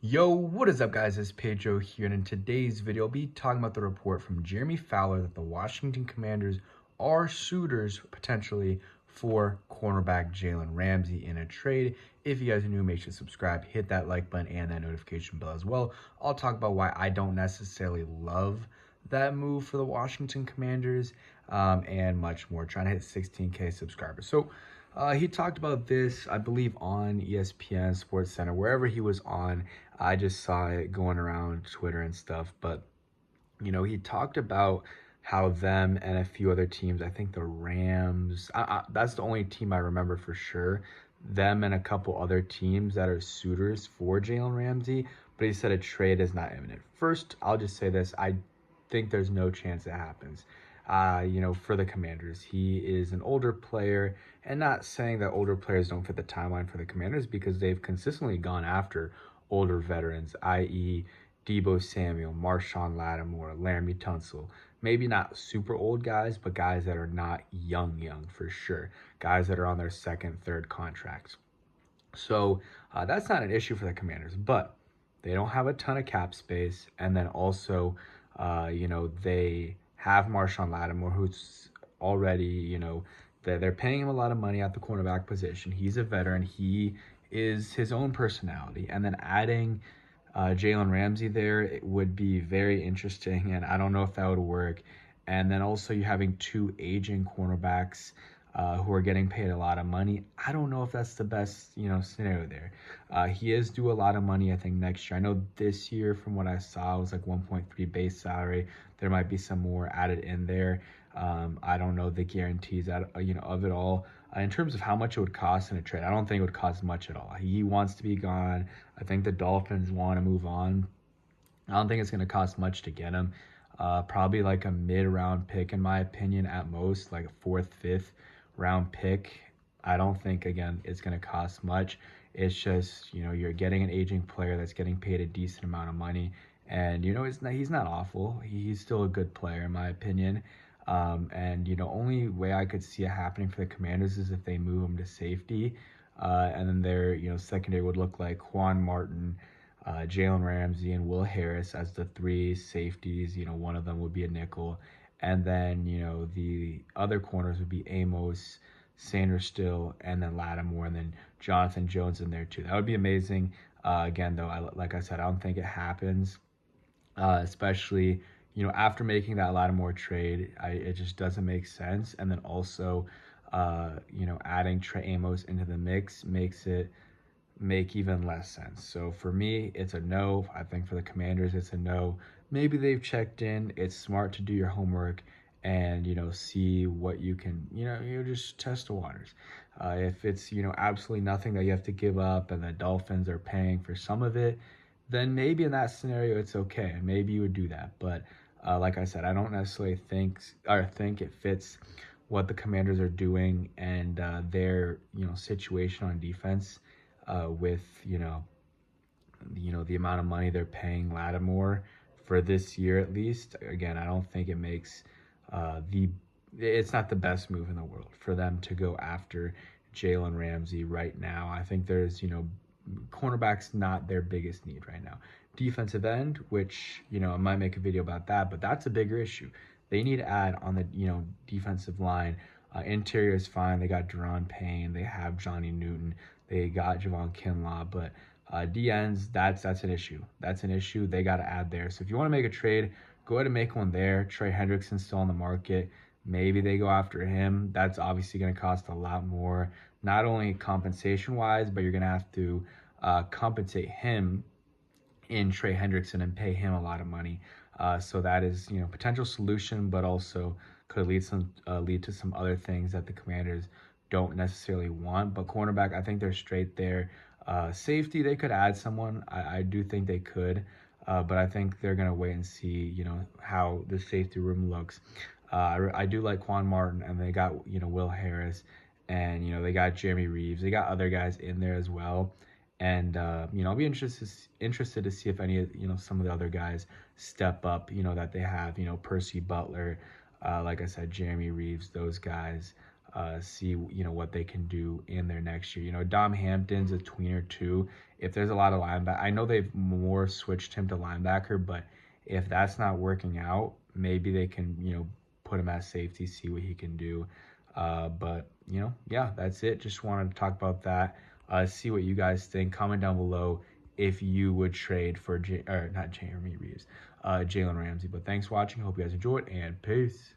Yo, what is up guys, it's Pedro here, and in today's video I'll be talking about the report from Jeremy Fowler that the Washington Commanders are suitors potentially for cornerback Jalen Ramsey in a trade. If you guys are new, make sure to subscribe, hit that like button and that notification bell as well. I'll talk about why I don't necessarily love that move for the Washington Commanders and much more, trying to hit 16K subscribers. So he talked about this, I believe, on ESPN, Sports Center, wherever he was on. I just saw it going around Twitter and stuff. But, he talked about how them and a few other teams, I think the Rams, that's the only team I remember for sure, them and a couple other teams that are suitors for Jalen Ramsey. But he said a trade is not imminent. First, I'll just say this. I think there's no chance it happens. For the Commanders, he is an older player, and not saying that older players don't fit the timeline for the Commanders because they've consistently gone after older veterans, i.e., Debo Samuel, Marshawn Lattimore, Laramie Tunsil. Maybe not super old guys, but guys that are not young for sure. Guys that are on their second, third contracts. So that's not an issue for the Commanders, but they don't have a ton of cap space. And then also, they have Marshawn Lattimore, who's already, they're paying him a lot of money at the cornerback position. He's a veteran. He is his own personality. And then adding Jalen Ramsey there, it would be very interesting. And I don't know if that would work. And then also you having two aging cornerbacks who are getting paid a lot of money. I don't know if that's the best, scenario there. He is due a lot of money, I think, next year. I know this year, from what I saw, it was like 1.3 base salary. There might be some more added in there. I don't know the guarantees of it all. In terms of how much it would cost in a trade, I don't think it would cost much at all. He wants to be gone. I think the Dolphins want to move on. I don't think it's going to cost much to get him. Probably like a mid-round pick, in my opinion, at most, like a fourth, fifth round pick. I don't think, again, it's going to cost much. It's just, you're getting an aging player that's getting paid a decent amount of money. And, he's not awful. He's still a good player, in my opinion. Only way I could see it happening for the Commanders is if they move him to safety. And then their, secondary would look like Juan Martin, Jalen Ramsey, and Will Harris as the three safeties. One of them would be a nickel. And then, the other corners would be Amos, Sanders Still, and then Lattimore, and then Jonathan Jones in there too. That would be amazing. Again, though, like I said, I don't think it happens, especially, after making that Lattimore trade. It just doesn't make sense. And then also, adding Trey Amos into the mix makes it make even less sense. So for me, it's a no. I think for the Commanders, it's a no. Maybe they've checked in. It's smart to do your homework and, see what you can, just test the waters. If it's, absolutely nothing that you have to give up and the Dolphins are paying for some of it, then maybe in that scenario, it's okay. Maybe you would do that. But like I said, I don't necessarily think it fits what the Commanders are doing and their, situation on defense with the amount of money they're paying Lattimore for this year at least. Again, I don't think it makes it's not the best move in the world for them to go after Jalen Ramsey right now. I think there's cornerback's not their biggest need right now. Defensive end, which I might make a video about that, but that's a bigger issue. They need to add on the defensive line. Interior is fine. They got Deron Payne. They have Johnny Newton. They got Javon Kinlaw, but D ends, that's an issue. That's an issue they got to add there. So if you want to make a trade, go ahead and make one there. Trey Hendrickson's still on the market. Maybe they go after him. That's obviously going to cost a lot more, not only compensation-wise, but you're going to have to compensate him in Trey Hendrickson and pay him a lot of money. So that is, potential solution, but also could lead to some other things that the Commanders don't necessarily want. But cornerback, I think they're straight there. Safety, they could add someone. I do think they could, but I think they're gonna wait and see, how the safety room looks. I do like Juan Martin, and they got Will Harris, and they got Jeremy Reeves. They got other guys in there as well. And I'll be interested to see if any of some of the other guys step up. That they have. Percy Butler, like I said, Jeremy Reeves, those guys. See what they can do in their next year. Dom Hampton's a tweener too. if there's a lot of linebacker, I know they've more switched him to linebacker, but if that's not working out, maybe they can, put him at safety, see what he can do. But, yeah, that's it. Just wanted to talk about that. See what you guys think. Comment down below if you would trade for, not Jeremy Reeves, Jalen Ramsey. But thanks for watching. Hope you guys enjoyed, and peace.